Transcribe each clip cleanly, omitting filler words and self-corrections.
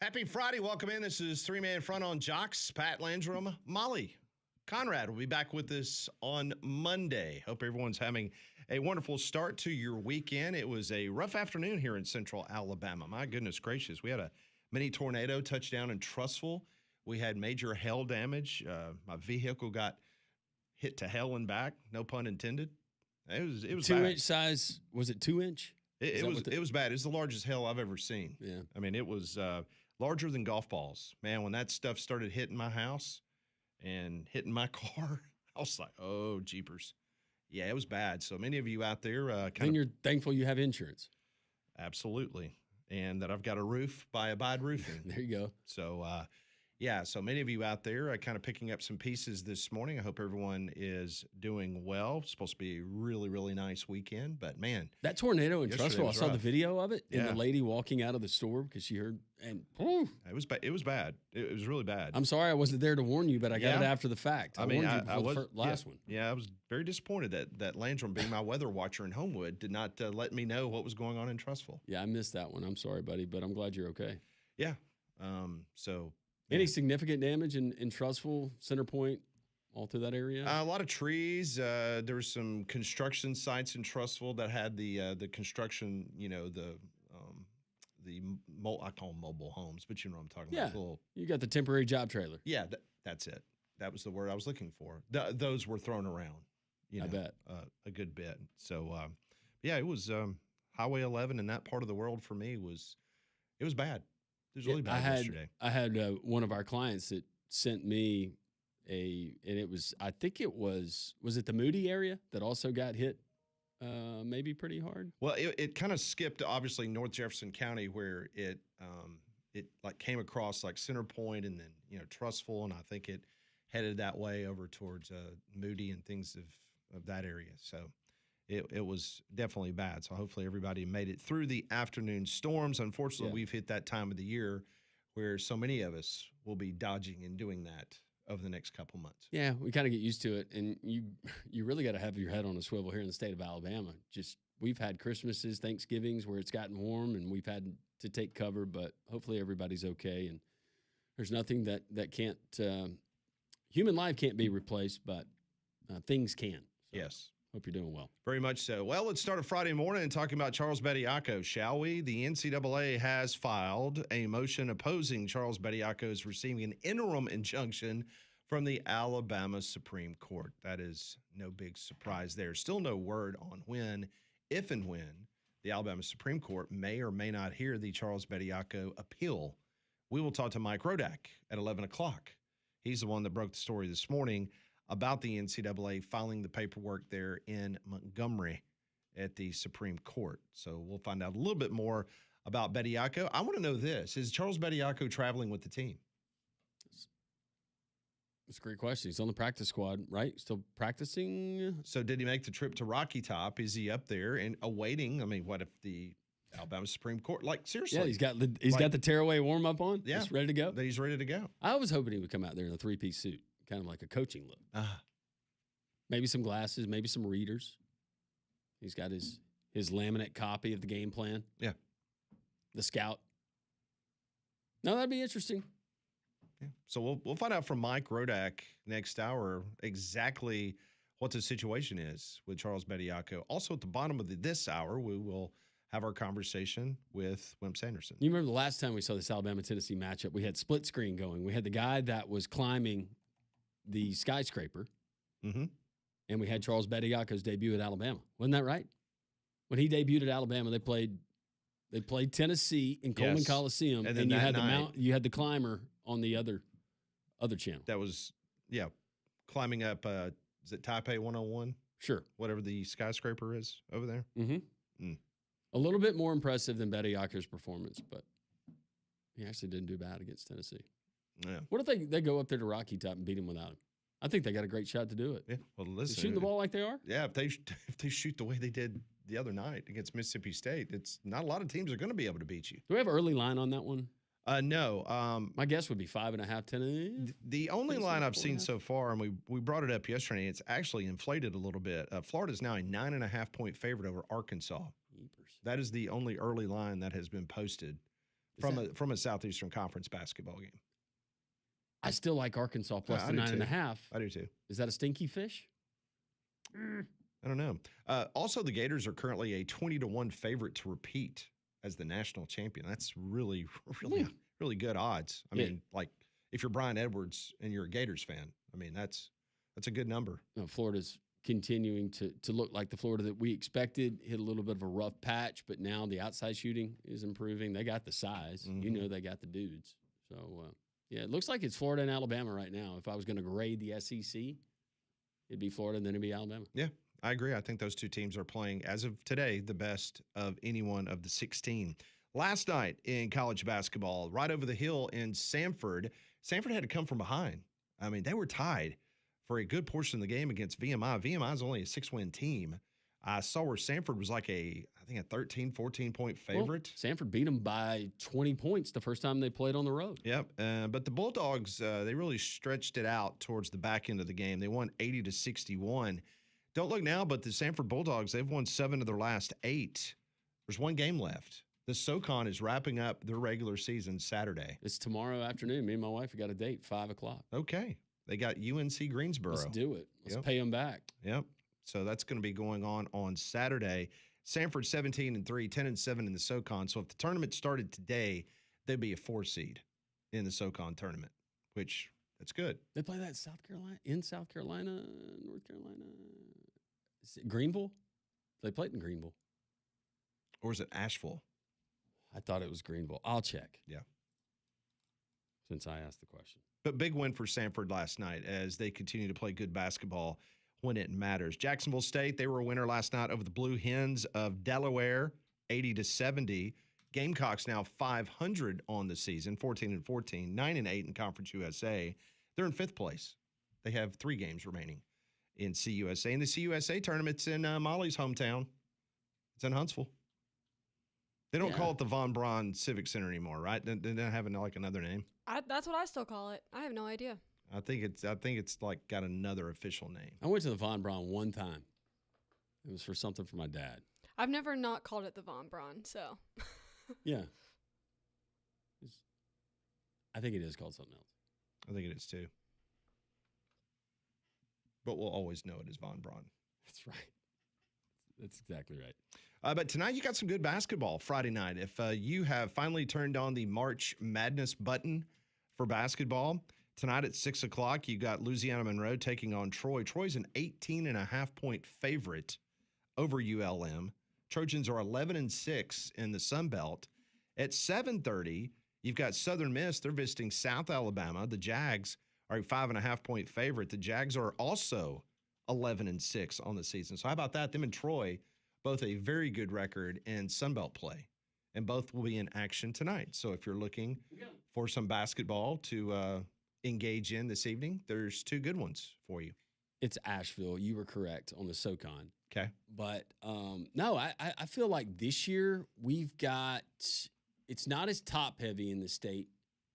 Happy Friday. Welcome in. This is Three Man Front on Jocks. Pat Landrum, Molly Conrad will be back with us on Monday. Hope everyone's having a wonderful start to your weekend. It was a rough afternoon here in central Alabama. My goodness gracious. We had a mini tornado touchdown in Trussville. We had major hail damage. My vehicle got hit to hell and back. No pun intended. It was 2-inch size. Was it 2-inch? It was bad. It's the largest hail I've ever seen. Yeah. I mean, it was larger than golf balls. Man, when that stuff started hitting my house and hitting my car, I was like, oh, jeepers. Yeah, it was bad. So many of you out there And you're thankful you have insurance. Absolutely. And that I've got a roof by Abide Roofing. There you go. So, so many of you out there kind of picking up some pieces this morning. I hope everyone is doing well. It's supposed to be a really, really nice weekend. But, man. That tornado in Trussville, I saw the video of it, and Yeah. the lady walking out of the store because she heard, and It was bad. It was bad. It was really bad. I'm sorry I wasn't there to warn you, but I got it after the fact. I warned you before the last one. Yeah, I was very disappointed that Landrum, being my weather watcher in Homewood, did not let me know what was going on in Trussville. Yeah, I missed that one. I'm sorry, buddy, but I'm glad you're okay. Yeah. Any significant damage in Trussville, Center Point, all through that area? A lot of trees. There were some construction sites in Trussville that had the construction, I call them mobile homes, but you know what I'm talking about. Yeah, you got the temporary job trailer. Yeah, that's it. That was the word I was looking for. Those were thrown around. I bet. A good bit. So, it was Highway 11 in that part of the world for me was bad. It was really bad yesterday. I had one of our clients that sent me and it was, I think it was it the Moody area that also got hit maybe pretty hard? Well, it kind of skipped, obviously, North Jefferson County where it like came across like Center Point and then, Trussville, and I think it headed that way over towards Moody and things of that area. So it was definitely bad. So hopefully everybody made it through the afternoon storms. Unfortunately, we've hit that time of the year where so many of us will be dodging and doing that over the next couple months. Yeah, we kind of get used to it. And you really got to have your head on a swivel here in the state of Alabama. We've had Christmases, Thanksgivings where it's gotten warm and we've had to take cover, but hopefully everybody's okay. And there's nothing that can't, human life can't be replaced, but things can. So. Yes. Hope you're doing well. Very much so. Well, let's start a Friday morning and talking about Charles Bediako, shall we? The NCAA has filed a motion opposing Charles Bediako's receiving an interim injunction from the Alabama Supreme Court. That is no big surprise there. Still no word on if and when, the Alabama Supreme Court may or may not hear the Charles Bediako appeal. We will talk to Mike Rodak at 11 o'clock. He's the one that broke the story this morning about the NCAA filing the paperwork there in Montgomery at the Supreme Court. So we'll find out a little bit more about Bediako. I want to know this. Is Charles Bediako traveling with the team? That's a great question. He's on the practice squad, right? Still practicing? So did he make the trip to Rocky Top? Is he up there and awaiting? I mean, what if the Alabama Supreme Court, like, seriously? Yeah, he's got the tearaway warm-up on. Yeah. He's ready to go. That he's ready to go. I was hoping he would come out there in a three-piece suit. Kind of like a coaching look. Maybe some glasses, maybe some readers. He's got his laminate copy of the game plan. Yeah. The scout. No, that'd be interesting. Yeah. So we'll find out from Mike Rodak next hour exactly what the situation is with Charles Bediako. Also, at the bottom of this hour, we will have our conversation with Wimp Sanderson. You remember the last time we saw this Alabama-Tennessee matchup, we had split screen going. We had the guy that was climbing the skyscraper, and we had Charles Bediako's debut at Alabama. Wasn't that right? When he debuted at Alabama, they played Tennessee in Coleman Coliseum, and you had you had the climber on the other channel. That was climbing up. Is it Taipei 101? Sure, whatever the skyscraper is over there. A little bit more impressive than Bediako's performance, but he actually didn't do bad against Tennessee. Yeah. What if they go up there to Rocky Top and beat him without him? I think they got a great shot to do it. Yeah. Well, listen, shooting the ball like they are. Yeah. If they shoot the way they did the other night against Mississippi State, it's not a lot of teams are going to be able to beat you. Do we have an early line on that one? No. My guess would be 5.5, 10. The only line I've seen so far, and we brought it up yesterday, it's actually inflated a little bit. Florida is now a 9.5 point favorite over Arkansas. Jeepers. That is the only early line that has been posted from a Southeastern Conference basketball game. I still like Arkansas plus the 9.5. I do too. Is that a stinky fish? I don't know. Also, the Gators are currently a 20-1 favorite to repeat as the national champion. That's really good odds. I mean, like if you're Brian Edwards and you're a Gators fan, I mean that's a good number. Florida's continuing to look like the Florida that we expected. Hit a little bit of a rough patch, but now the outside shooting is improving. They got the size. Mm-hmm. You know, they got the dudes. So, yeah, it looks like it's Florida and Alabama right now. If I was going to grade the SEC, it'd be Florida and then it'd be Alabama. Yeah, I agree. I think those two teams are playing, as of today, the best of any one of the 16. Last night in college basketball, right over the hill in Samford had to come from behind. I mean, they were tied for a good portion of the game against VMI. VMI is only a 6-win team. I saw where Samford was like a 13, 14-point favorite. Well, Samford beat them by 20 points the first time they played on the road. Yep. But the Bulldogs, they really stretched it out towards the back end of the game. They won 80-61. Don't look now, but the Samford Bulldogs, they've won 7 of their last 8. There's one game left. The SoCon is wrapping up their regular season Saturday. It's tomorrow afternoon. Me and my wife, we got a date, 5 o'clock. Okay. They got UNC Greensboro. Let's do it. Let's pay them back. Yep. So that's going to be going on Saturday. Samford 17-3, 10-7 in the SoCon. So if the tournament started today, they'd be a 4 seed in the SoCon tournament, which that's good. They play that in South Carolina, North Carolina. Is it Greenville? They played in Greenville. Or is it Asheville? I thought it was Greenville. I'll check. Yeah. Since I asked the question. But big win for Samford last night as they continue to play good basketball when it matters. Jacksonville State, they were a winner last night over the Blue Hens of Delaware, 80-70. Gamecocks now 500 on the season, 14-14, 9-8 in Conference USA. They're in 5th place. They have 3 games remaining in CUSA. And the CUSA tournament's in Molly's hometown. It's in Huntsville. They don't call it the Von Braun Civic Center anymore, right? They're not having like another name. That's what I still call it. I have no idea. I think it's like got another official name. I went to the Von Braun one time. It was for something for my dad. I've never not called it the Von Braun, so. Yeah. I think it is called something else. I think it is too. But we'll always know it as Von Braun. That's right. That's exactly right. But tonight you got some good basketball Friday night. If you have finally turned on the March Madness button for basketball, tonight at 6 o'clock, you got Louisiana Monroe taking on Troy. Troy's an 18.5-point favorite over ULM. Trojans are 11-6 in the Sun Belt. At 7:30, you've got Southern Miss. They're visiting South Alabama. The Jags are a 5.5-point favorite. The Jags are also 11-6 on the season. So how about that? Them and Troy, both a very good record in Sun Belt play, and both will be in action tonight. So if you're looking for some basketball to engage in this evening, there's 2 good ones for you. It's Asheville. You were correct on the SoCon. Okay. But no, I feel like this year we've got – it's not as top-heavy in the state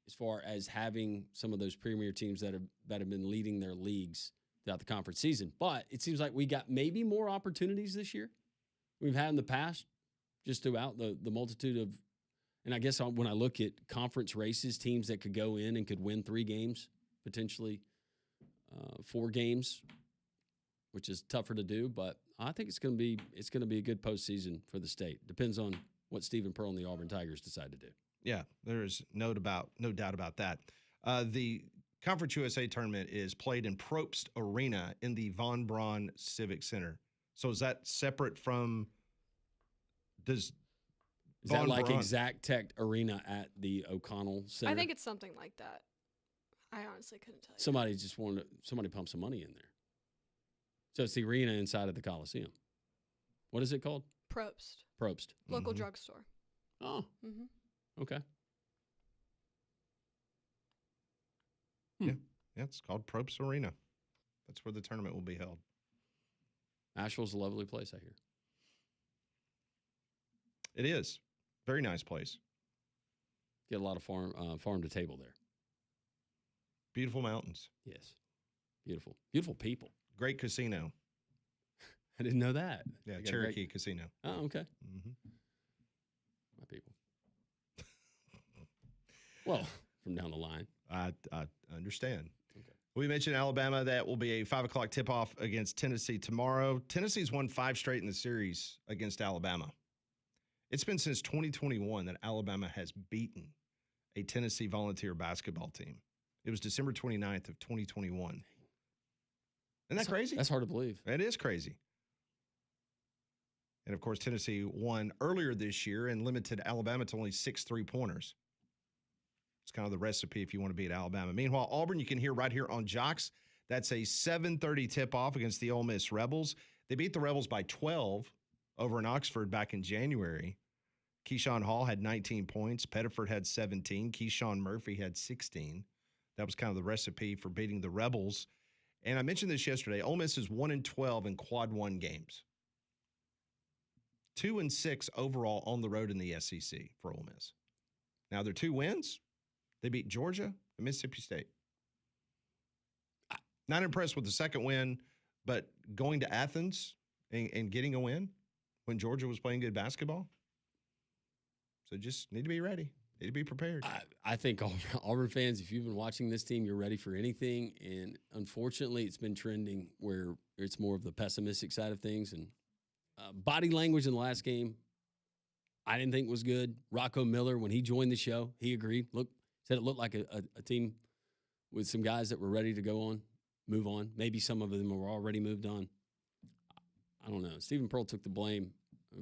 as far as having some of those premier teams that have been leading their leagues throughout the conference season. But it seems like we got maybe more opportunities this year we've had in the past, just throughout the multitude of – and I guess when I look at conference races, teams that could go in and could win 3 games, potentially 4 games, which is tougher to do. But I think it's going to be a good postseason for the state. Depends on what Stephen Pearl and the Auburn Tigers decide to do. Yeah, there's no doubt about that. The Conference USA tournament is played in Probst Arena in the Von Braun Civic Center. So is that separate from Is that like Exact Tech Arena at the O'Connell Center? I think it's something like that. I honestly couldn't tell you. Somebody pumped some money in there. So it's the arena inside of the Coliseum. What is it called? Probst. Local drugstore. Oh. Mm-hmm. Okay. Yeah, it's called Probst Arena. That's where the tournament will be held. Asheville's a lovely place, I hear. It is. Very nice place. Get a lot of farm to table there. Beautiful mountains. Yes. Beautiful. Beautiful people. Great casino. I didn't know that. Yeah, Cherokee Casino. Oh, okay. Mm-hmm. My people. Well, from down the line. I understand. Okay. We mentioned Alabama. That will be a 5 o'clock tip-off against Tennessee tomorrow. Tennessee's won 5 straight in the series against Alabama. It's been since 2021 that Alabama has beaten a Tennessee Volunteer basketball team. It was December 29th of 2021. Isn't that crazy? That's hard to believe. It is crazy. And, of course, Tennessee won earlier this year and limited Alabama to only 6 3-pointers. It's kind of the recipe if you want to beat Alabama. Meanwhile, Auburn, you can hear right here on Jocks. That's a 7:30 tip-off against the Ole Miss Rebels. They beat the Rebels by 12 over in Oxford back in January. Keyshawn Hall had 19 points. Pettiford had 17. Keyshawn Murphy had 16. That was kind of the recipe for beating the Rebels. And I mentioned this yesterday. Ole Miss is 1-12 in quad 1 games. 2-6 overall on the road in the SEC for Ole Miss. Now, their 2 wins, they beat Georgia and Mississippi State. Not impressed with the second win, but going to Athens and getting a win when Georgia was playing good basketball. So just need to be ready. Need to be prepared. I think Auburn fans, if you've been watching this team, you're ready for anything. And unfortunately, it's been trending where it's more of the pessimistic side of things. And body language in the last game, I didn't think was good. Rocco Miller, when he joined the show, he agreed. Said it looked like a team with some guys that were ready to move on. Maybe some of them were already moved on. I don't know. Stephen Pearl took the blame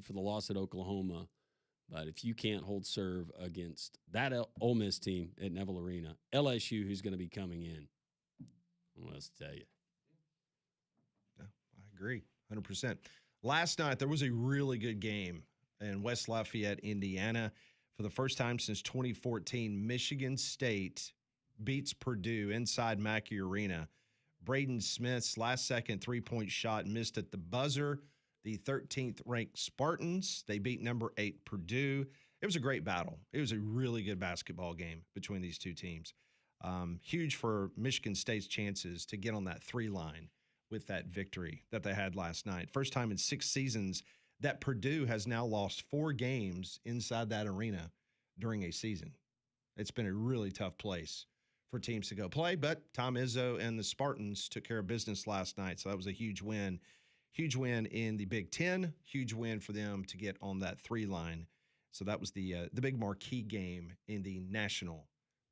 for the loss at Oklahoma. But if you can't hold serve against that Ole Miss team at Neville Arena, LSU, who's going to be coming in, what else to tell you? No, I agree, 100%. Last night, there was a really good game in West Lafayette, Indiana. For the first time since 2014, Michigan State beats Purdue inside Mackey Arena. Braden Smith's last-second three-point shot missed at the buzzer. The 13th-ranked Spartans, they beat number 8 Purdue. It was a great battle. It was a really good basketball game between these two teams. Huge for Michigan State's chances to get on that 3 line with that victory that they had last night. First time in 6 seasons that Purdue has now lost 4 games inside that arena during a season. It's been a really tough place for teams to go play, but Tom Izzo and the Spartans took care of business last night, so that was a huge win. Huge win in the Big Ten, huge win for them to get on that 3 line. So that was the big marquee game in the national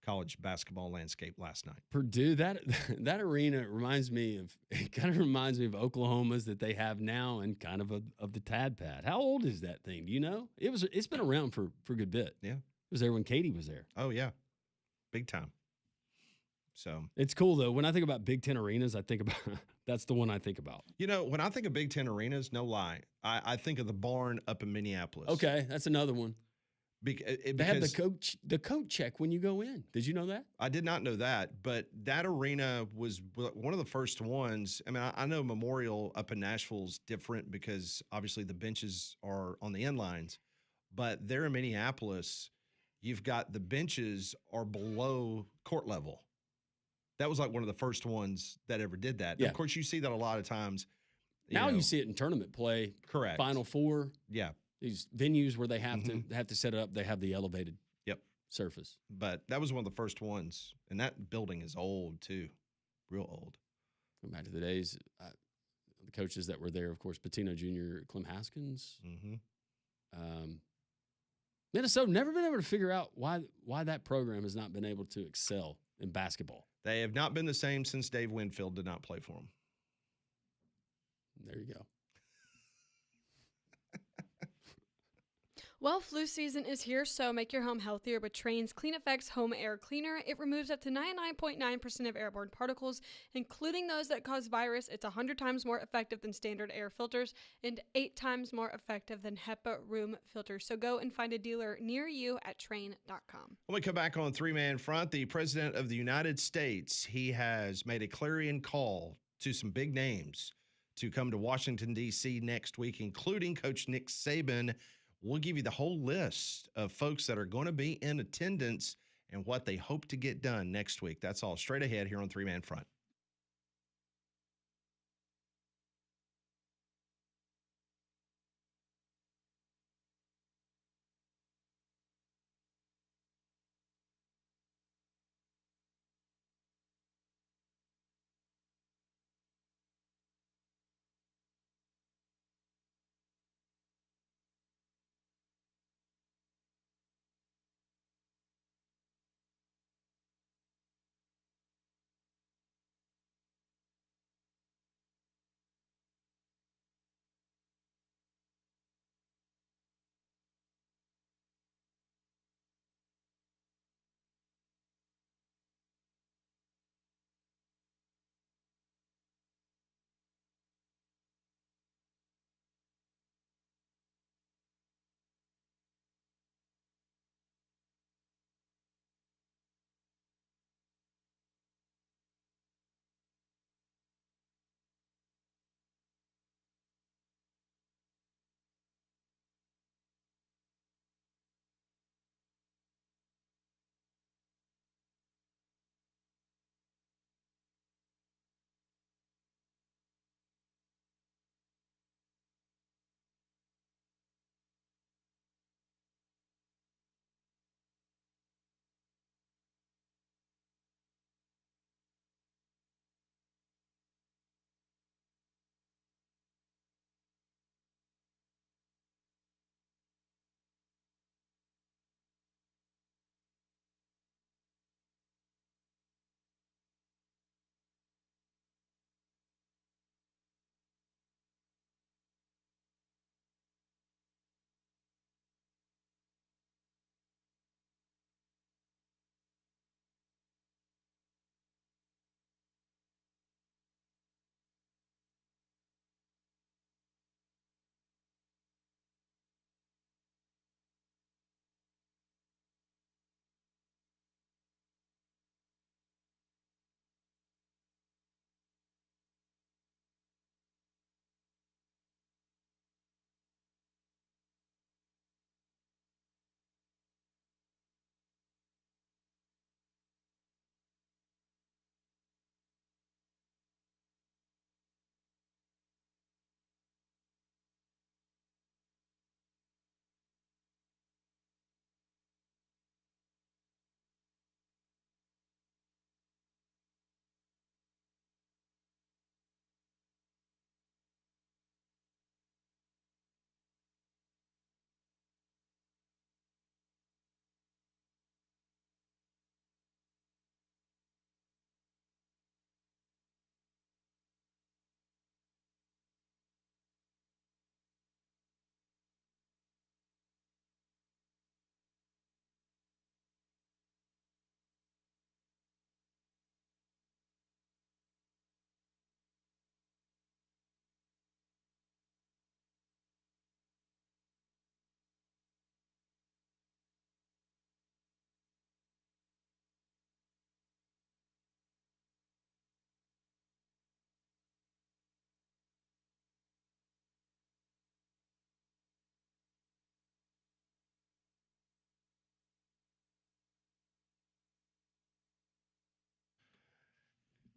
college basketball landscape last night. Purdue, that arena reminds me of Oklahoma's that they have now and kind of the Tad Pad. How old is that thing? Do you know? It's been around for a good bit. Yeah. It was there when Katie was there. Oh, yeah. Big time. So it's cool, though. When I think about Big Ten arenas, I think about that's the one I think about. You know, when I think of Big Ten arenas, no lie, I think of the barn up in Minneapolis. Okay, that's another one. They have the coat check when you go in. Did you know that? I did not know that, but that arena was one of the first ones. I mean, I know Memorial up in Nashville is different because obviously the benches are on the end lines, but there in Minneapolis, you've got the benches are below court level. That was like one of the first ones that ever did that. Yeah. Of course, you see that a lot of times. You see it in tournament play. Correct. Final Four. Yeah. These venues where they have to set it up, they have the elevated surface. But that was one of the first ones, and that building is old too, real old. Going back to the days, the coaches that were there, of course, Pitino Jr., Clem Haskins. Minnesota never been able to figure out why that program has not been able to excel in basketball. They have not been the same since Dave Winfield did not play for them. There you go. Well, flu season is here, so make your home healthier with Trane's Clean Effects Home Air Cleaner. It removes up to 99.9% of airborne particles, including those that cause virus. It's 100 times more effective than standard air filters and 8 times more effective than HEPA room filters. So go and find a dealer near you at Trane.com. When we come back on Three-Man Front, the President of the United States, he has made a clarion call to some big names to come to Washington, D.C. next week, including Coach Nick Saban. We'll give you the whole list of folks that are going to be in attendance and what they hope to get done next week. That's all straight ahead here on Three-Man Front.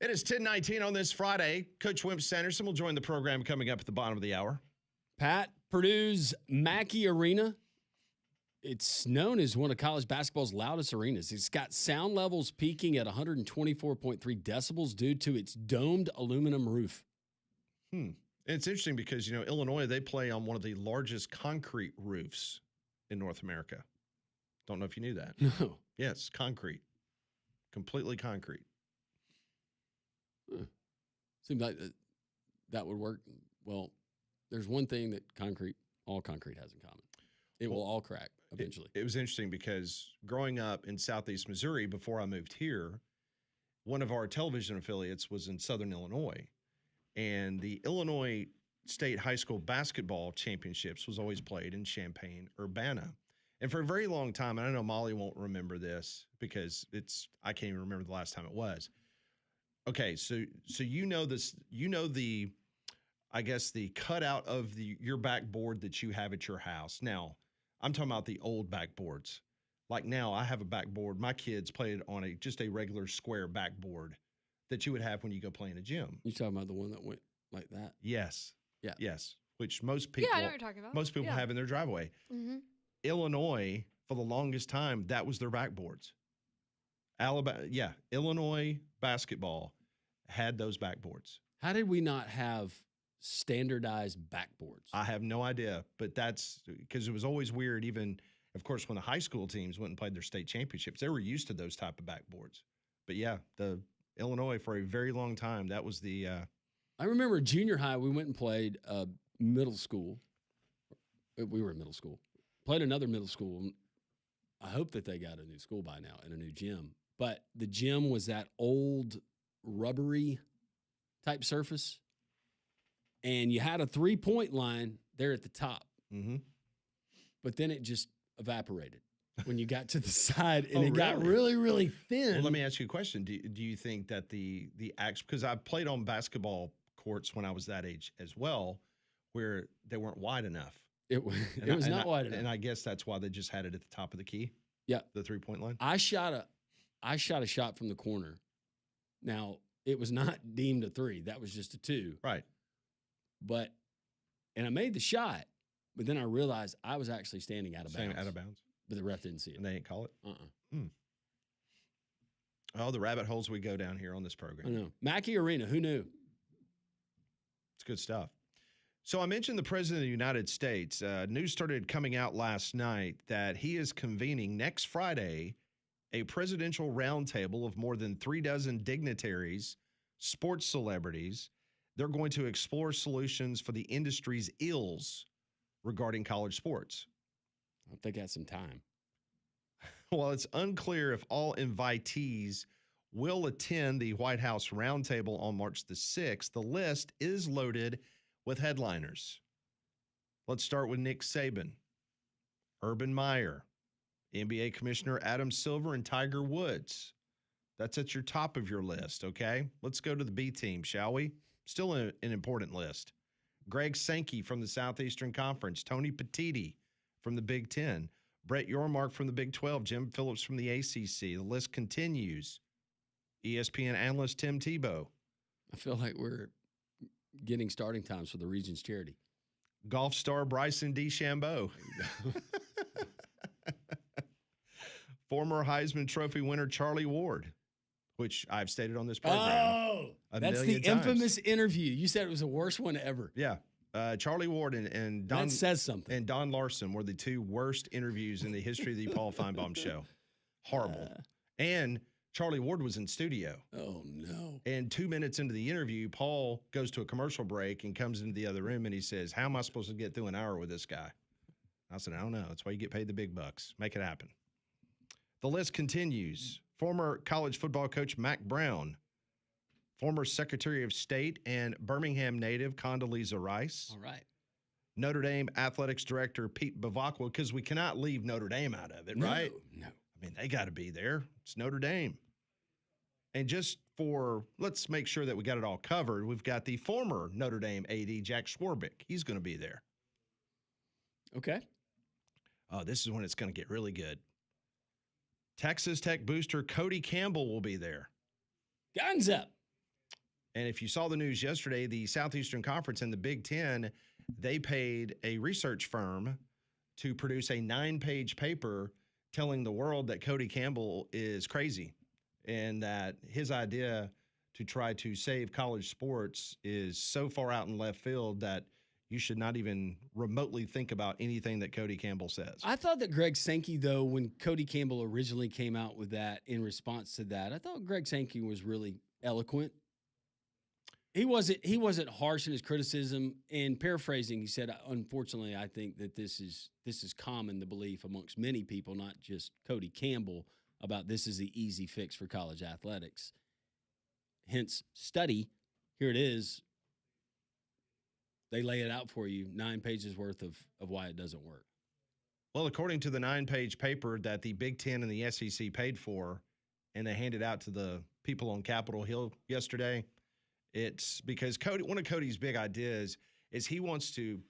It is 10:19 on this Friday. Coach Wimp Sanderson will join the program coming up at the bottom of the hour. Pat, Purdue's Mackey Arena. It's known as one of college basketball's loudest arenas. It's got sound levels peaking at 124.3 decibels due to its domed aluminum roof. It's interesting because, Illinois, they play on one of the largest concrete roofs in North America. Don't know if you knew that. No. Yes, concrete. Completely concrete. Seems like that would work. Well, there's one thing that all concrete has in common. It will all crack eventually. It was interesting because growing up in Southeast Missouri, before I moved here, one of our television affiliates was in Southern Illinois. And the Illinois State High School Basketball Championships was always played in Champaign-Urbana. And for a very long time, and I know Molly won't remember this because I can't even remember the last time it was. Okay, so the I guess the cutout of your backboard that you have at your house. Now, I'm talking about the old backboards. Like now, I have a backboard. My kids played on just a regular square backboard that you would have when you go play in a gym. You talking about the one that went like that? Yes. Yeah. Yes. Which most people I know what you're talking about. Most people have in their driveway. Mm-hmm. Illinois, for the longest time, that was their backboards. Illinois basketball had those backboards. How did we not have standardized backboards? I have no idea, but that's because it was always weird. Even, of course, when the high school teams went and played their state championships, they were used to those type of backboards. But yeah, the Illinois for a very long time, that was the. I remember junior high, we went and played middle school. We were in middle school. Played another middle school. I hope that they got a new school by now and a new gym. But the gym was that old rubbery type surface. And you had a 3-point line there at the top. Mm-hmm. But then it just evaporated when you got to the side, and got really, really thin. Well, let me ask you a question. Do you think that the because I played on basketball courts when I was that age as well, where they weren't wide enough. It was not wide enough. And I guess that's why they just had it at the top of the key. Yeah. The 3-point line. I shot a shot from the corner. Now, it was not deemed a 3. That was just a 2. Right. And I made the shot, but then I realized I was actually standing out of bounds. Out of bounds. But the ref didn't see it. And they didn't call it? Oh, the rabbit holes we go down here on this program. I know. Mackey Arena, who knew? It's good stuff. So I mentioned the President of the United States. News started coming out last night that he is convening next Friday a presidential roundtable of more than 36 dignitaries, sports celebrities. They're going to explore solutions for the industry's ills regarding college sports. I hope they got some time. Well, it's unclear if all invitees will attend the White House roundtable on March the 6th. The list is loaded with headliners. Let's start with Nick Saban, Urban Meyer, NBA Commissioner Adam Silver, and Tiger Woods. That's at your top of your list, okay? Let's go to the B team, shall we? Still an important list. Greg Sankey from the Southeastern Conference, Tony Petitti from the Big Ten, Brett Yormark from the Big 12, Jim Phillips from the ACC. The list continues. ESPN analyst Tim Tebow. I feel like we're getting starting times for the region's charity. Golf star Bryson DeChambeau. Former Heisman Trophy winner Charlie Ward, which I've stated on this program. Oh, that's the infamous interview. You said it was the worst one ever. Yeah. Charlie Ward and Don. That says something. And Don Larson were the 2 worst interviews in the history of the Paul Feinbaum show. Horrible. And Charlie Ward was in studio. Oh, no. And 2 minutes into the interview, Paul goes to a commercial break and comes into the other room and he says, "How am I supposed to get through an hour with this guy?" I said, "I don't know. That's why you get paid the big bucks. Make it happen." The list continues. Former college football coach Mac Brown, former Secretary of State and Birmingham native Condoleezza Rice. All right. Notre Dame Athletics Director Pete Bediako, because we cannot leave Notre Dame out of it, right? No. I mean, they got to be there. It's Notre Dame. And just let's make sure that we got it all covered, we've got the former Notre Dame AD, Jack Swarbrick. He's going to be there. Okay. Oh, this is when it's going to get really good. Texas Tech booster Cody Campbell will be there. Guns up. And if you saw the news yesterday, the Southeastern Conference and the Big Ten, they paid a research firm to produce a 9-page paper telling the world that Cody Campbell is crazy and that his idea to try to save college sports is so far out in left field that you should not even remotely think about anything that Cody Campbell says. I thought that Greg Sankey, though, when Cody Campbell originally came out with that in response to that, I thought Greg Sankey was really eloquent. He wasn't harsh in his criticism. And paraphrasing, he said, "Unfortunately, I think that this is common, the belief amongst many people, not just Cody Campbell, about this is the easy fix for college athletics. Hence, study. Here it is. They lay it out for you, 9 pages worth of why it doesn't work." Well, according to the 9-page paper that the Big Ten and the SEC paid for, and they handed out to the people on Capitol Hill yesterday, it's because one of Cody's big ideas is he wants to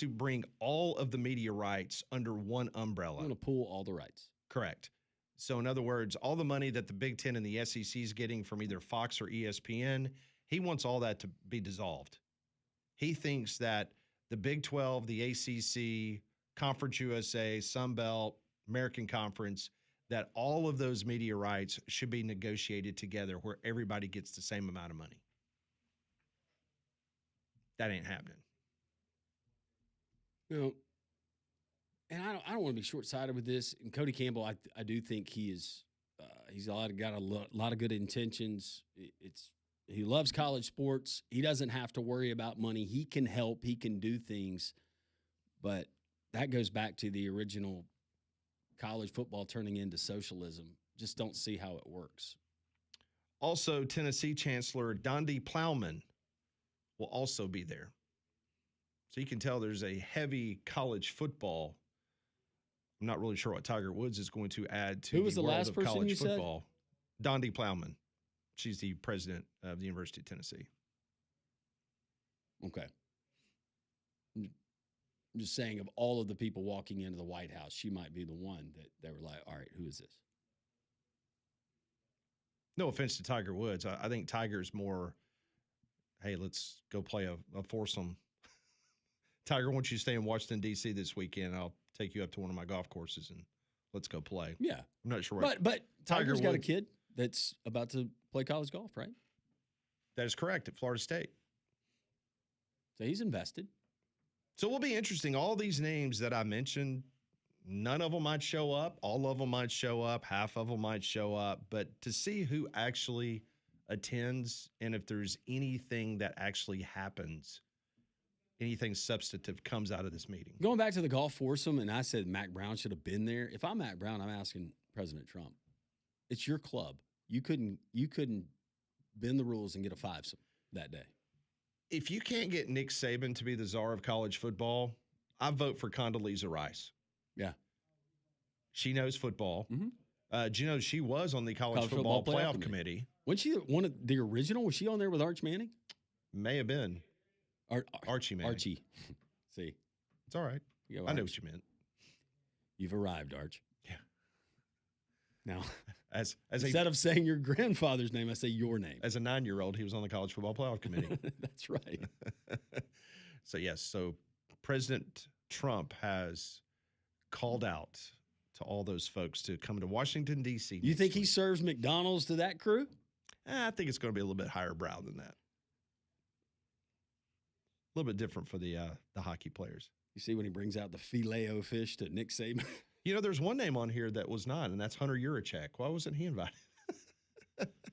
bring all of the media rights under one umbrella. I'm going to pool all the rights. Correct. So in other words, all the money that the Big Ten and the SEC is getting from either Fox or ESPN, he wants all that to be dissolved. He thinks that the Big 12, the ACC, Conference USA, Sun Belt, American Conference, that all of those media rights should be negotiated together where everybody gets the same amount of money. That ain't happening. You know, and I don't want to be short-sighted with this. And Cody Campbell, I do think he's got a lot of good intentions. He loves college sports. He doesn't have to worry about money. He can help. He can do things. But that goes back to the original college football turning into socialism. Just don't see how it works. Also, Tennessee Chancellor Dondi Plowman will also be there. So you can tell there's a heavy college football. I'm not really sure what Tiger Woods is going to add to the world of college football. Dondi Plowman. She's the president of the University of Tennessee. Okay. I'm just saying, of all of the people walking into the White House, she might be the one that they were like, all right, who is this? No offense to Tiger Woods. I think Tiger's more, hey, let's go play a foursome. Tiger wants you to stay in Washington, D.C. this weekend. I'll take you up to one of my golf courses and let's go play. Yeah. I'm not sure. But Tiger's got a kid that's about to play college golf, right? That is correct, at Florida State. So he's invested. So it will be interesting. All these names that I mentioned, none of them might show up. All of them might show up. Half of them might show up. But to see who actually attends and if there's anything that actually happens, anything substantive comes out of this meeting. Going back to the golf foursome, and I said Mac Brown should have been there. If I'm Mac Brown, I'm asking President Trump. It's your club. You couldn't bend the rules and get a fivesome that day. If you can't get Nick Saban to be the czar of college football, I vote for Condoleezza Rice. Yeah. She knows football. Mm-hmm. Do you know she was on the college football playoff committee? Wasn't she one of the original? Was she on there with Arch Manning? May have been. Archie Manning. Archie. See. It's all right. I know what you meant. You've arrived, Arch. Yeah. Now, as instead of saying your grandfather's name, I say your name. As a 9-year-old, he was on the college football playoff committee. That's right. So, yes. So, President Trump has called out to all those folks to come to Washington, D.C. You think he serves McDonald's to that crew? I think it's going to be a little bit higher brow than that. A little bit different for the hockey players. You see when he brings out the filet-o fish to Nick Saban? You know, there's one name on here that was not, and that's Hunter Yurachek. Why wasn't he invited?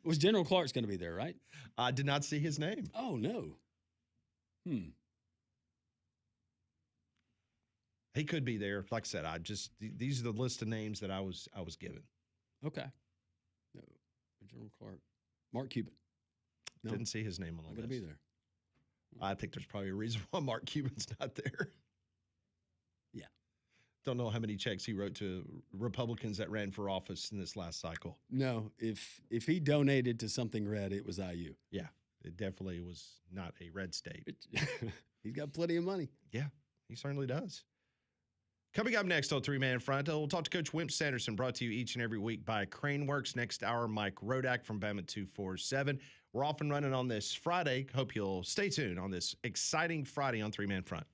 Was General Clark's going to be there, right? I did not see his name. Oh, no. He could be there. Like I said, these are the list of names that I was given. Okay. No, General Clark. Mark Cuban. No. Didn't see his name on the list. Going to be there. I think there's probably a reason why Mark Cuban's not there. Yeah. Don't know how many checks he wrote to Republicans that ran for office in this last cycle. No, if he donated to something red, it was IU. Yeah, it definitely was not a red state. He's got plenty of money. Yeah, he certainly does. Coming up next on Three Man Front, we'll talk to Coach Wimp Sanderson, brought to you each and every week by Craneworks. Next hour, Mike Rodak from Bama 247. We're off and running on this Friday. Hope you'll stay tuned on this exciting Friday on Three Man Front.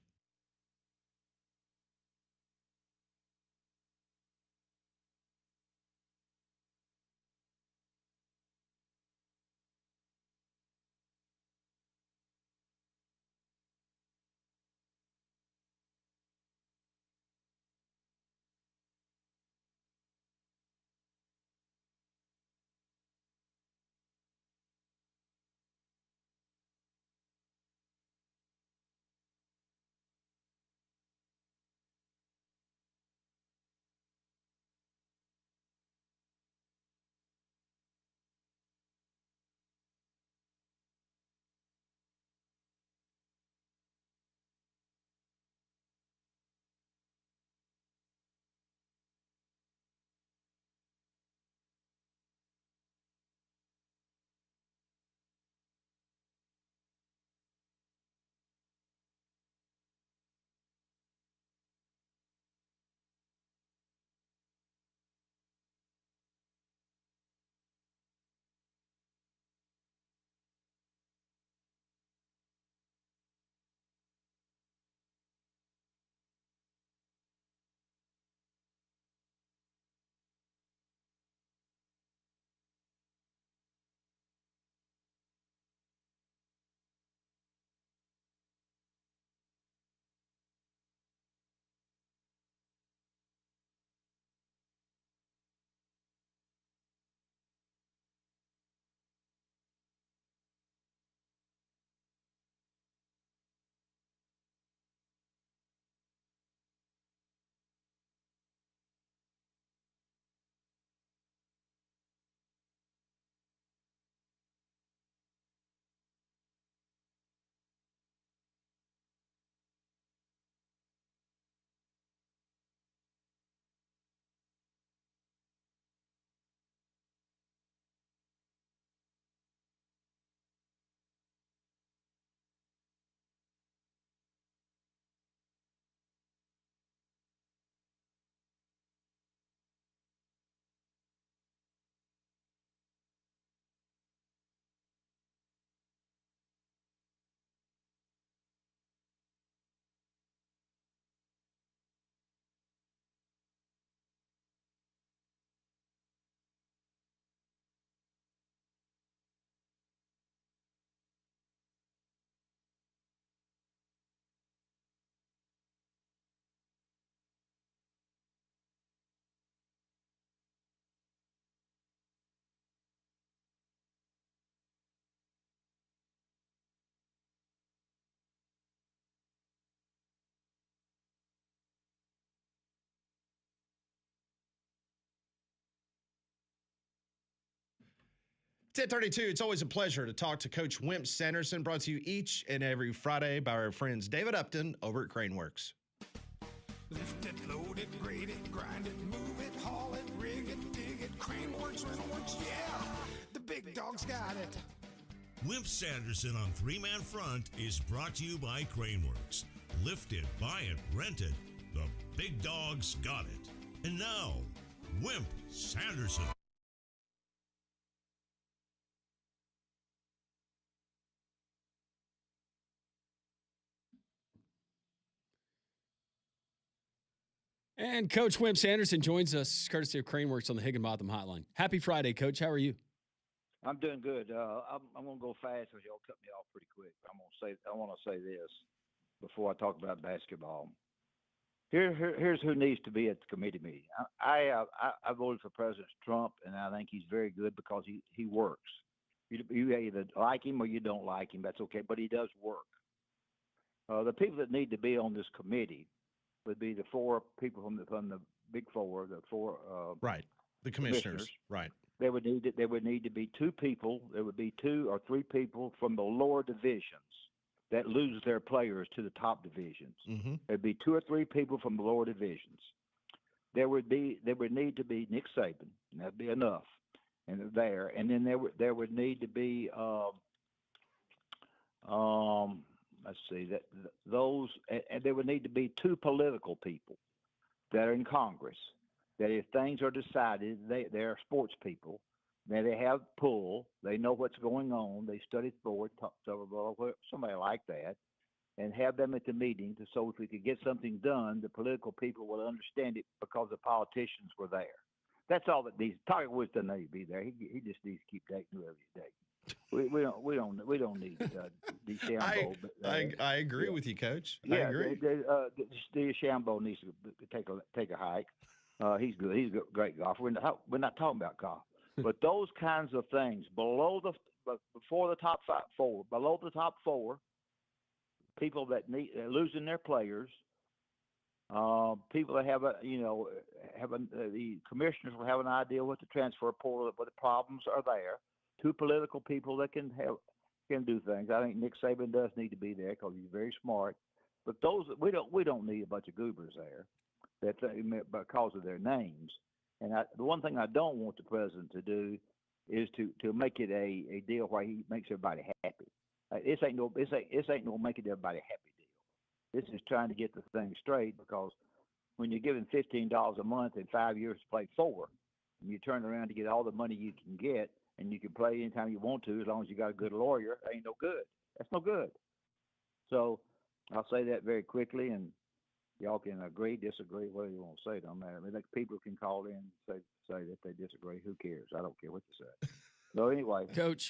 It's 10:32. It's always a pleasure to talk to Coach Wimp Sanderson, brought to you each and every Friday by our friends David Upton over at Craneworks. Lift it, load it, grade it, grind it, move it, haul it, rig it, dig it, Craneworks, Rentalworks, yeah, the big dog's got it. Wimp Sanderson on Three Man Front is brought to you by Craneworks. Lift it, buy it, rent it. The big dog's got it. And now, Wimp Sanderson. And Coach Wimp Sanderson joins us, courtesy of Craneworks on the Higginbotham Hotline. Happy Friday, Coach. How are you? I'm doing good. I'm going to go fast because y'all cut me off pretty quick. I want to say this before I talk about basketball. Here's who needs to be at the committee meeting. I voted for President Trump, and I think he's very good because he works. You either like him or you don't like him. That's okay, but he does work. The people that need to be on this committee would be the four people from the Big Four, the four right, the commissioners. Right. There would need to be two people. There would be 2 or 3 people from the lower divisions that lose their players to the top divisions. Mm-hmm. There'd be 2 or 3 people from the lower divisions. There would need to be Nick Saban, and that'd be enough. And then there would need to be let's see, and there would need to be 2 political people that are in Congress, that if things are decided, they're sports people, Now they have pull. They know what's going on. They studied for it, somebody like that, and have them at the meeting so if we could get something done, the political people will understand it because the politicians were there. That's all that needs. Tiger Woods doesn't need to be there. He just needs to keep dating whoever he's dating. We don't need DeChambeau. I agree with you, Coach. I Yeah, agree. DeChambeau needs to take a hike. He's good. He's a great golfer. We're not talking about golf, but those kinds of things before the top four, below the top four, people that need losing their players. People that the commissioners will have an idea what the transfer portal, what the problems are there. Two political people that can do things. I think Nick Saban does need to be there because he's very smart. But those we don't need a bunch of goobers there because of their names. And the one thing I don't want the president to do is to make it a deal where he makes everybody happy. This ain't no making everybody happy deal. This is trying to get the thing straight because when you're given $15 a month and 5 years to play 4, and you turn around to get all the money you can get, and you can play anytime you want to as long as you got a good lawyer, that ain't no good. That's no good. So I'll say that very quickly, and y'all can agree, disagree, whatever you want to say. Don't matter. I mean, people can call in and say that they disagree. Who cares? I don't care what you say. So anyway, Coach,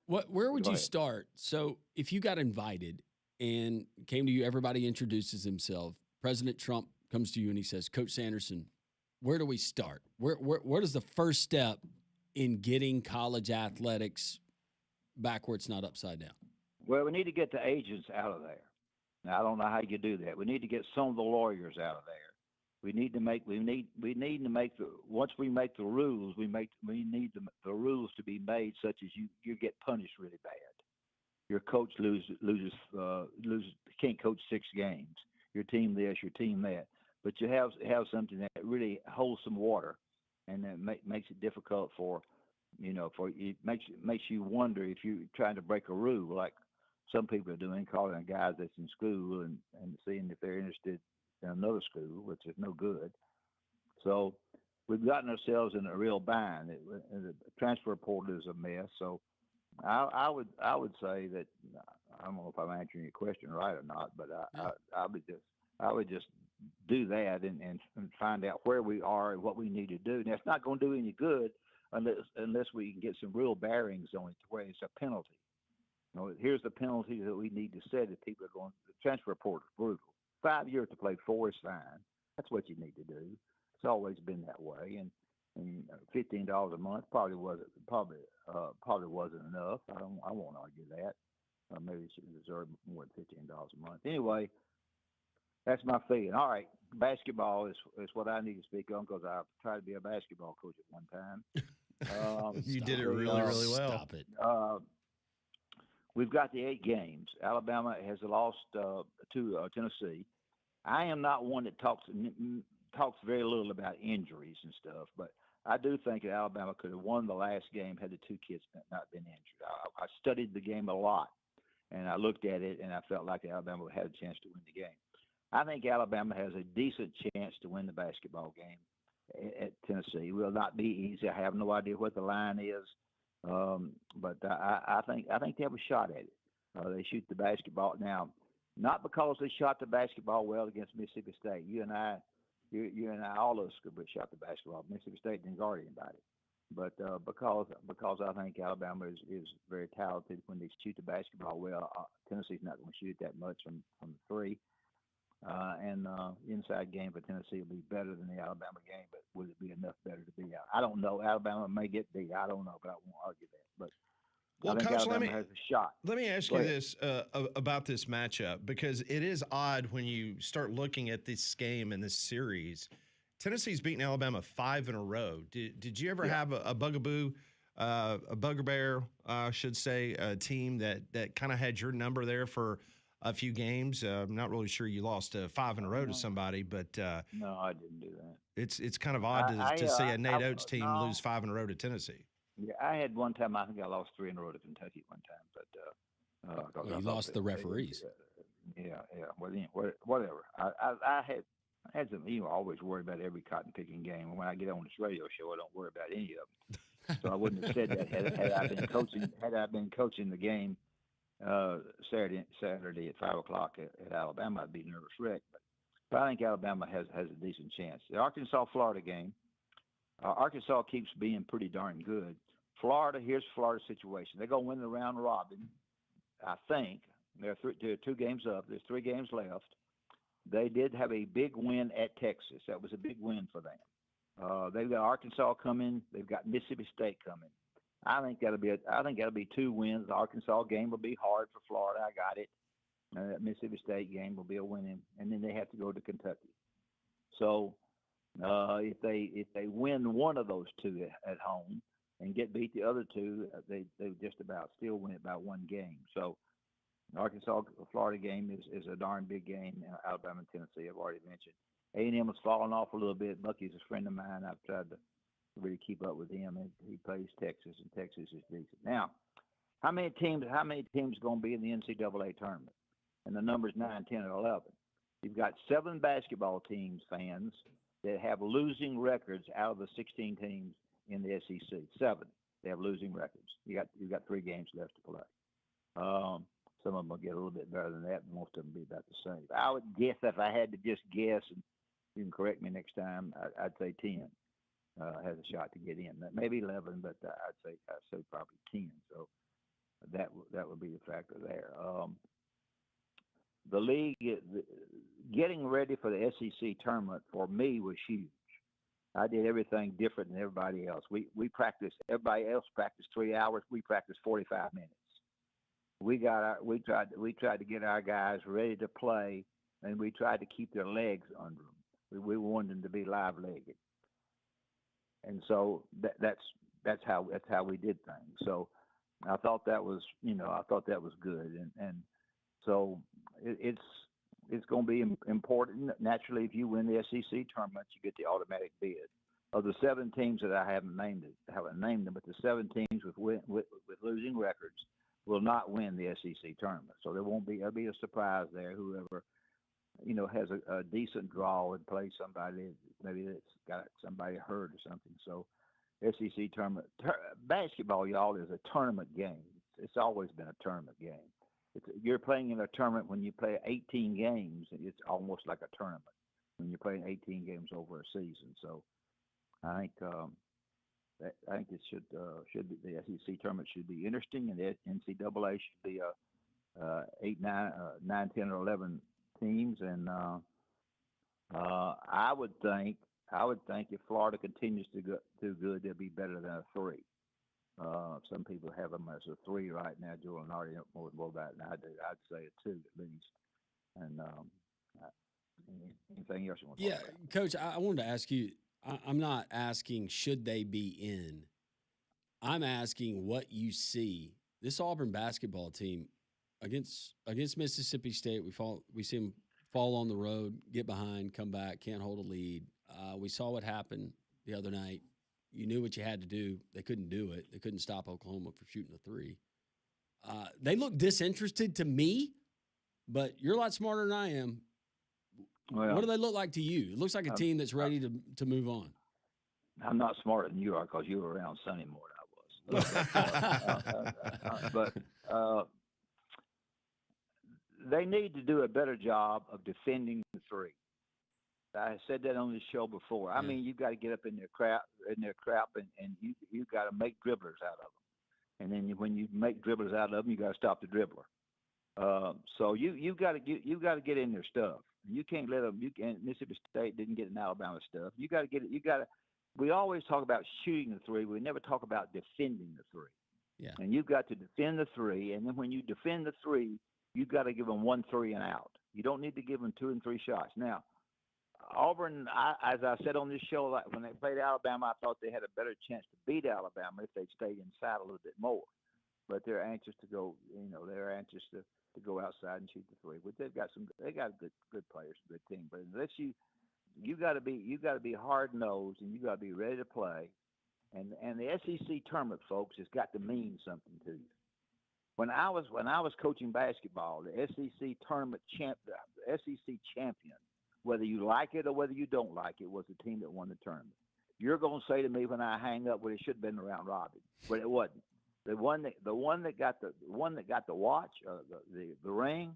where would you start? So if you got invited and came to you, everybody introduces himself. President Trump comes to you and he says, Coach Sanderson, where do we start? What is the first step in getting college athletics back where it's not upside down? Well, we need to get the agents out of there. Now, I don't know how you do that. We need to get some of the lawyers out of there. We need to make once we make the rules, we need the rules to be made such as you get punished really bad. Your coach loses, can't coach 6 games. Your team this, your team that. But you have something that really holds some water, and that makes it difficult it makes you wonder if you're trying to break a rule, like some people are doing, calling guys that's in school and seeing if they're interested in another school, which is no good. So we've gotten ourselves in a real bind. The transfer portal is a mess. So I would say that I don't know if I'm answering your question right or not, but I would just do that and find out where we are and what we need to do. Now it's not going to do any good unless we can get some real bearings on it to where it's a penalty. Here's the penalty that we need to set if people are going. The transfer portal is brutal. 5 years to play 4 is fine. That's what you need to do. It's always been that way, and $15 a month probably wasn't enough. I won't argue that. Maybe it should deserve more than $15 a month. Anyway, that's my feeling. All right, basketball is what I need to speak on because I tried to be a basketball coach at one time. You did it really, really well. Stop it. We've got the 8 games. Alabama has lost to Tennessee. I am not one that talks very little about injuries and stuff, but I do think that Alabama could have won the last game had the 2 kids not been injured. I studied the game a lot, and I looked at it, and I felt like Alabama had a chance to win the game. I think Alabama has a decent chance to win the basketball game at Tennessee. It will not be easy. I have no idea what the line is. But I think they have a shot at it. They shoot the basketball now, not because they shot the basketball well against Mississippi State. You and I, all of us could have shot the basketball. Mississippi State didn't guard anybody, but because I think Alabama is very talented when they shoot the basketball well. Tennessee's not going to shoot that much from the 3. And inside game for Tennessee will be better than the Alabama game, but would it be enough better to beat out? I don't know. Alabama may get beat. I don't know, but I won't argue that. But I think Coach, Alabama has a shot. Let me ask you this about this matchup, because it is odd when you start looking at this game and this series. Tennessee's beaten Alabama 5 in a row. Did you ever have a bugaboo, a bugbear, I should say, a team that kind of had your number there for a few games? I'm not really sure you lost 5 in a row to somebody, but no, I didn't do that. It's kind of odd to see a Nate Oates team lose 5 in a row to Tennessee. Yeah, I had one time. I think I lost 3 in a row to Kentucky one time, but you lost the referees. Yeah. Well, whatever. I had some. Always worry about every cotton picking game. When I get on this radio show, I don't worry about any of them. So I wouldn't have said that had I been coaching. Had I been coaching the game Saturday at 5 o'clock at Alabama, I'd be a nervous wreck. But I think Alabama has a decent chance. The Arkansas-Florida game, Arkansas keeps being pretty darn good. Here's Florida's situation. They're going to win the round robin, I think. They're 2 games up. There's 3 games left. They did have a big win at Texas. That was a big win for them. They've got Arkansas coming. They've got Mississippi State coming. I think that'll be 2 wins. The Arkansas game will be hard for Florida. I got it. That Mississippi State game will be a winning, and then they have to go to Kentucky. So if they win one of those 2 at home and get beat the other 2, they just about still win it by 1 game. So the Arkansas-Florida game is a darn big game. Alabama and Tennessee, I've already mentioned. A&M has fallen off a little bit. Bucky's a friend of mine. I've tried to really keep up with him. He plays Texas, and Texas is decent. Now, how many teams going to be in the NCAA tournament? And the numbers 9, 10, and 11. You've got 7 basketball teams, fans, that have losing records out of the 16 teams in the SEC. 7, they have losing records. You've got 3 games left to play. Some of them will get a little bit better than that, but most of them will be about the same. I would guess, if I had to just guess, and you can correct me next time, I'd say 10 has a shot to get in. Maybe 11, but I'd say probably 10. So that would be the factor there. The league, getting ready for the SEC tournament for me was huge. I did everything different than everybody else. We practiced. Everybody else practiced 3 hours. We practiced 45 minutes. We tried to get our guys ready to play, and we tried to keep their legs under them. We wanted them to be live-legged, and so that's how we did things. So I thought that was good, and so it's going to be important. Naturally, if you win the SEC tournament, you get the automatic bid. Of the 7 teams that I haven't named them, but the 7 teams with losing records will not win the SEC tournament. So there'll be a surprise there. Whoever has a decent draw and plays somebody maybe that's got somebody hurt or something. So SEC tournament basketball, y'all, is a tournament game. It's always been a tournament game. You're playing in a tournament when you play 18 games. It's almost like a tournament when you're playing 18 games over a season. So I think it should be, the SEC tournament should be interesting, and the NCAA should be 8, 9, 10, or 11 teams. And I would think if Florida continues to do good, they'll be better than a 3. Some people have them as a 3 right now. Joel and Artie know more about it than I do. I'd say a 2 at least. And anything else you want to talk about? Coach, I wanted to ask you. I'm not asking should they be in. I'm asking what you see. This Auburn basketball team against Mississippi State, we see them fall on the road, get behind, come back, can't hold a lead. We saw what happened the other night. You knew what you had to do. They couldn't do it. They couldn't stop Oklahoma from shooting a 3. They look disinterested to me, but you're a lot smarter than I am. Well, what do they look like to you? It looks like a team that's ready to move on. I'm not smarter than you are because you were around Sonny more than I was. But they need to do a better job of defending the 3. I said that on this show before. I mean, you've got to get up in their crap, and you got to make dribblers out of them. And then when you make dribblers out of them, you got to stop the dribbler. So you got to get in their stuff. You can't let them. Mississippi State didn't get in Alabama stuff. You got to get it. We always talk about shooting the 3. We never talk about defending the 3. Yeah. And you've got to defend the 3. And then when you defend the 3, you've got to give them 1 3 and out. You don't need to give them 2 and 3 shots. Now, Auburn, as I said on this show, when they played Alabama, I thought they had a better chance to beat Alabama if they stayed inside a little bit more. But they're anxious to go. They're anxious to go outside and shoot the 3. But they got good players, good team. But unless you got to be hard nosed and you got to be ready to play. And the SEC tournament, folks, has got to mean something to you. When I was coaching basketball, the SEC tournament the SEC champion, whether you like it or whether you don't like it, was the team that won the tournament. you're going to say to me when I hang up, well, it should have been the round robin, but it wasn't. The one that got the watch, the ring,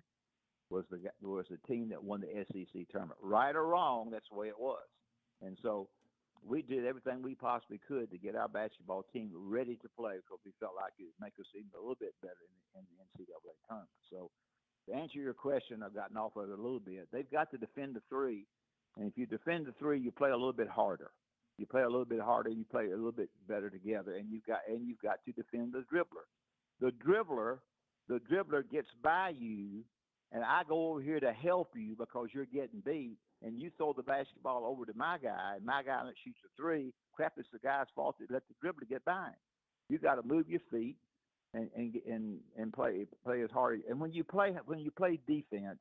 was the team that won the SEC tournament. Right or wrong, that's the way it was. And so we did everything we possibly could to get our basketball team ready to play because we felt like it would make us even a little bit better in the NCAA tournament. So to answer your question, I've gotten off of it a little bit. They've got to defend the three, and if you defend the three, you play a little bit harder. You play a little bit harder, you play a little bit better together, and you've got to defend the dribbler. The dribbler gets by you, and I go over here to help you because you're getting beat, and you throw the basketball over to my guy, and my guy shoots a three. Crap, it's the guy's fault to let the dribbler get by him. You got to move your feet and play as hard. And when you play defense,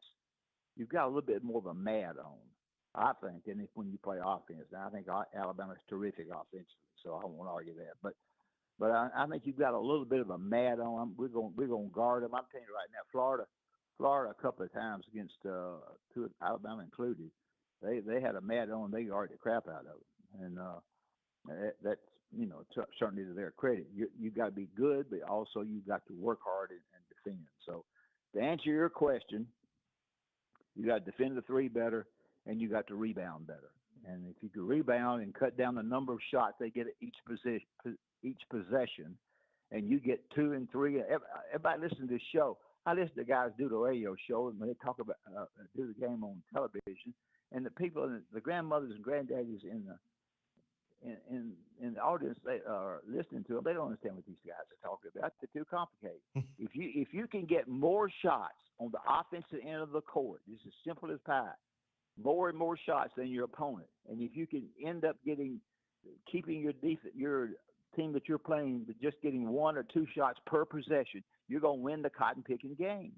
you've got a little bit more of a mad on, I think, than when you play offense. Now, I think Alabama's terrific offensively, so I won't argue that. But I think you've got a little bit of a mad on. We're going to guard them. I'm telling you right now, Florida a couple of times against two, Alabama included, they had a mad on. They guarded the crap out of them, and that's certainly to their credit. You got to be good, but also you've got to work hard and defend. So to answer your question, you got to defend the three better, and you got to rebound better. And if you can rebound and cut down the number of shots they get at each possession, and you get 2 and 3, everybody listen to this show. I listen to guys do the radio show, and when they talk about do the game on television, and the people, the grandmothers and granddaddies in the audience, they are listening to them. They don't understand what these guys are talking about. It's too complicated. If you can get more shots on the offensive end of the court, it's as simple as pie. More and more shots than your opponent, and if you can end up keeping your team that you're playing, just getting 1 or 2 shots per possession, you're going to win the cotton picking game.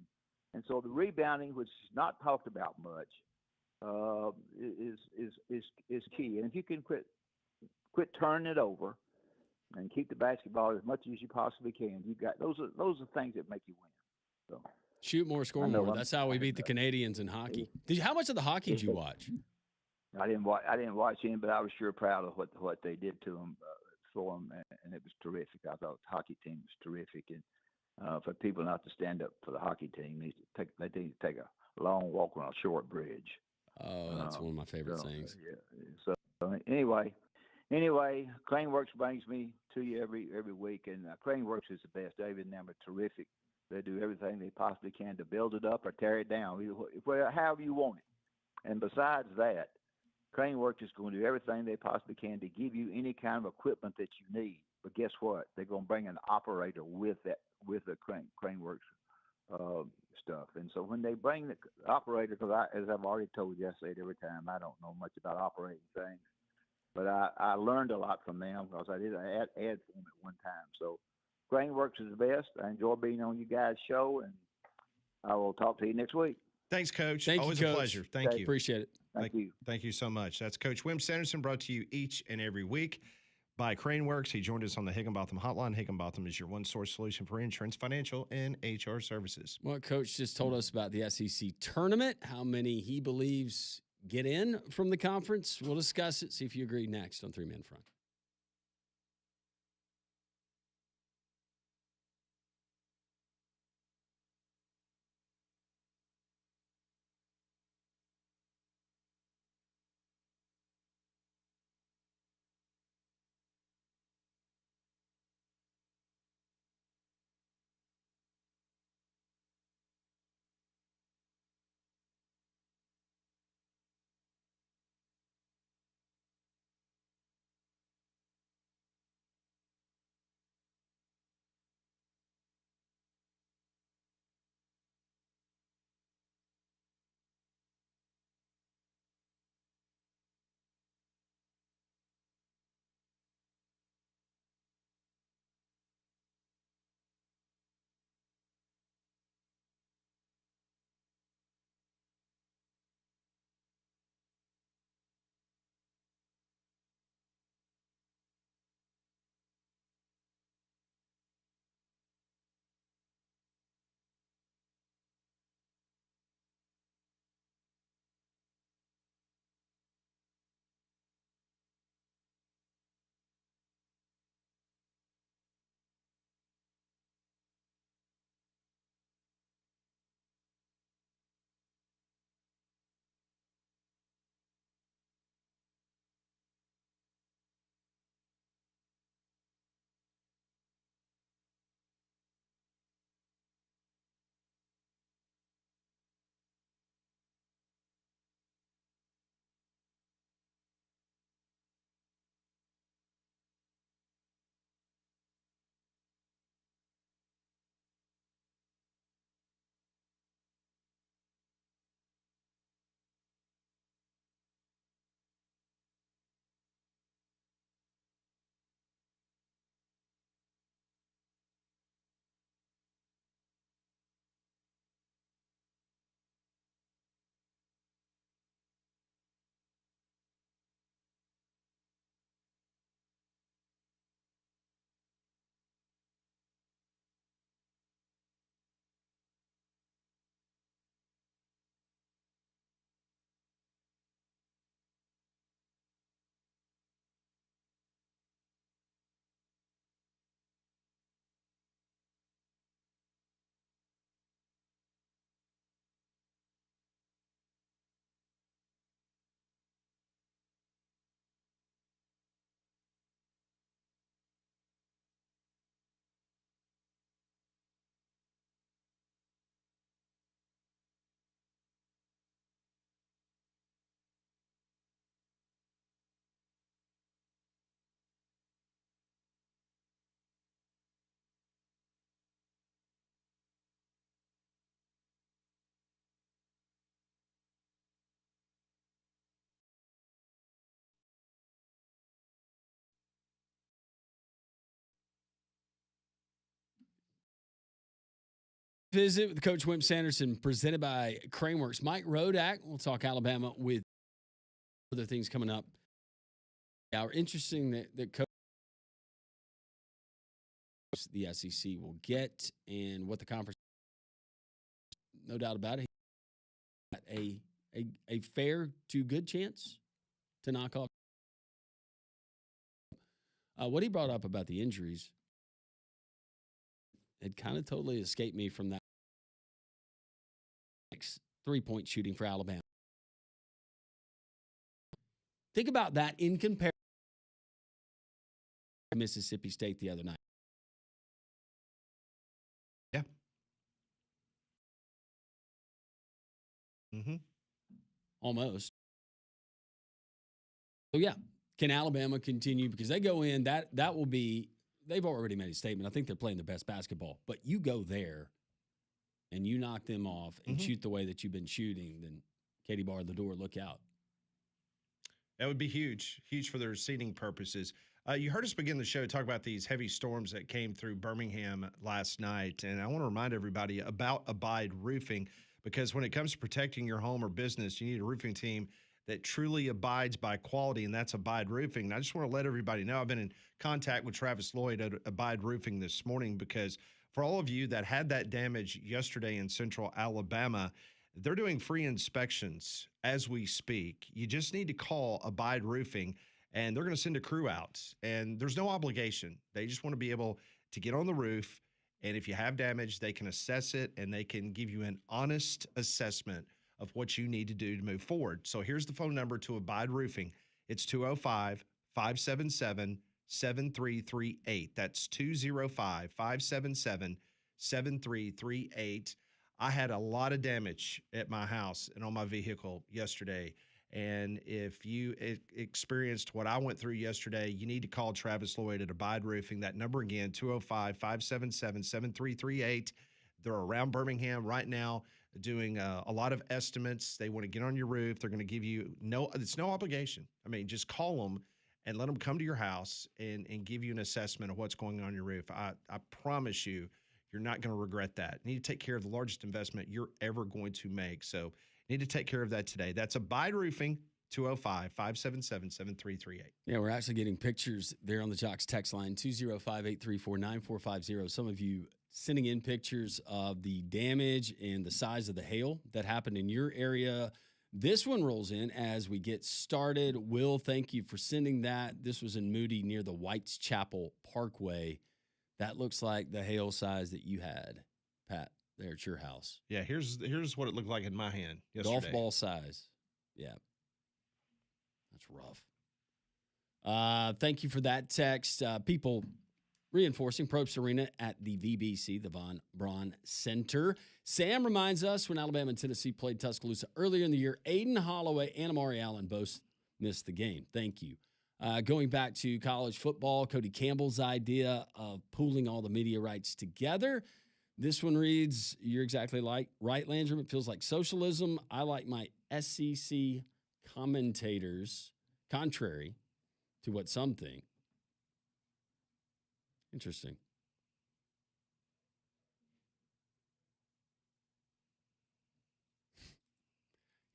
And so the rebounding, which is not talked about much, is key. And if you can quit turning it over and keep the basketball as much as you possibly can, you got those are things that make you win. So shoot more, score more. That's how we beat the Canadians in hockey. How much of the hockey did you watch? I didn't watch any, but I was sure proud of what they did to them. For them, and it was terrific. I thought the hockey team was terrific, and for people not to stand up for the hockey team, they need to take a long walk on a short bridge. Oh, that's one of my favorite things. Yeah. So anyway, Craneworks brings me to you every week, and Craneworks is the best. David and them are terrific. They do everything they possibly can to build it up or tear it down, however you want it. And besides that, Craneworks is going to do everything they possibly can to give you any kind of equipment that you need. But guess what? They're going to bring an operator with the Craneworks stuff. And so when they bring the operator, because as I've already told you, I say it every time, I don't know much about operating things. But I learned a lot from them because I did an ad for them at one time. So Craneworks is the best. I enjoy being on you guys' show, and I will talk to you next week. Thanks, Coach. Thank Always you, Coach. a pleasure. Thank you. Appreciate it. Thank you. Thank you so much. That's Coach Wimp Sanderson, brought to you each and every week by Craneworks. He joined us on the Higginbotham Hotline. Higginbotham is your one-source solution for insurance, financial, and HR services. Well, Coach just told us about the SEC tournament, how many he believes get in from the conference. We'll discuss it, see if you agree next on 3-Man Front. Visit with Coach Wimp Sanderson, presented by Craneworks. Mike Rodak, we'll talk Alabama with other things coming up. Yeah, interesting that Coach the SEC will get and what the conference, no doubt about it, a fair to good chance to knock off. What he brought up about the injuries, it kind of totally escaped me from that 3-point shooting for Alabama. Think about that in comparison to Mississippi State the other night. Yeah. Mm-hmm. Almost. So, yeah. Can Alabama continue? Because they go in, that will be, they've already made a statement. I think they're playing their best basketball. But you go there and you knock them off and shoot the way that you've been shooting, then Katie barred the door. Look out. That would be huge for their seeding purposes. You heard us begin the show talk about these heavy storms that came through Birmingham last night. And I want to remind everybody about Abide Roofing, because when it comes to protecting your home or business, you need a roofing team that truly abides by quality, and that's Abide Roofing. And I just want to let everybody know I've been in contact with Travis Lloyd at Abide Roofing this morning, because for all of you that had that damage yesterday in central Alabama, they're doing free inspections as we speak. You just need to call Abide Roofing, and they're going to send a crew out. And there's no obligation. They just want to be able to get on the roof, and if you have damage, they can assess it, and they can give you an honest assessment of what you need to do to move forward. So here's the phone number to Abide Roofing. It's 205-577-7338. That's 205-577-7338. I had a lot of damage at my house and on my vehicle yesterday. And if you experienced what I went through yesterday, you need to call Travis Lloyd at Abide Roofing. That number again, 205-577-7338. They're around Birmingham right now doing a lot of estimates. They want to get on your roof. They're going to give you it's no obligation. I mean, just call them and let them come to your house and give you an assessment of what's going on your roof. I promise you, you're not going to regret that. You need to take care of the largest investment you're ever going to make. So you need to take care of that today. That's Abide Roofing, 205-577-7338. Yeah, we're actually getting pictures there on the Jocks text line, 205-834-9450. Some of you sending in pictures of the damage and the size of the hail that happened in your area. This one rolls in as we get started. Will, thank you for sending that. This was in Moody near the White's Chapel Parkway. That looks like the hail size that you had, Pat, there at your house. Yeah, here's what it looked like in my hand yesterday. Golf ball size. Yeah. That's rough. Thank you for that text. People reinforcing Probst Arena at the VBC, the Von Braun Center. Sam reminds us when Alabama and Tennessee played Tuscaloosa earlier in the year, Aiden Holloway and Amari Allen both missed the game. Thank you. Going back to college football, Cody Campbell's idea of pooling all the media rights together. This one reads, you're exactly right, Landrum. It feels like socialism. I like my SEC commentators, contrary to what some think. Interesting.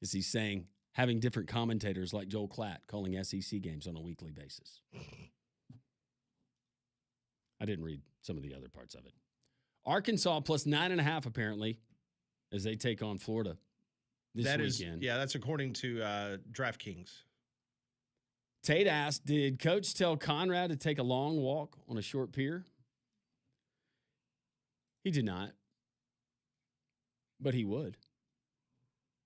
Is he saying having different commentators like Joel Klatt calling SEC games on a weekly basis? I didn't read some of the other parts of it. Arkansas plus 9.5 apparently as they take on Florida this weekend. That's according to DraftKings. Tate asked, did Coach tell Conrad to take a long walk on a short pier? He did not, but he would.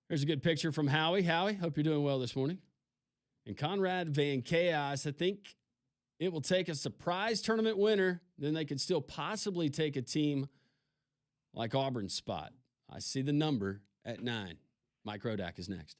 Here's a good picture from Howie. Howie, hope you're doing well this morning. And Conrad Van Chaos, I think it will take a surprise tournament winner. Then they could still possibly take a team like Auburn's spot. I see the number at 9. Mike Rodak is next.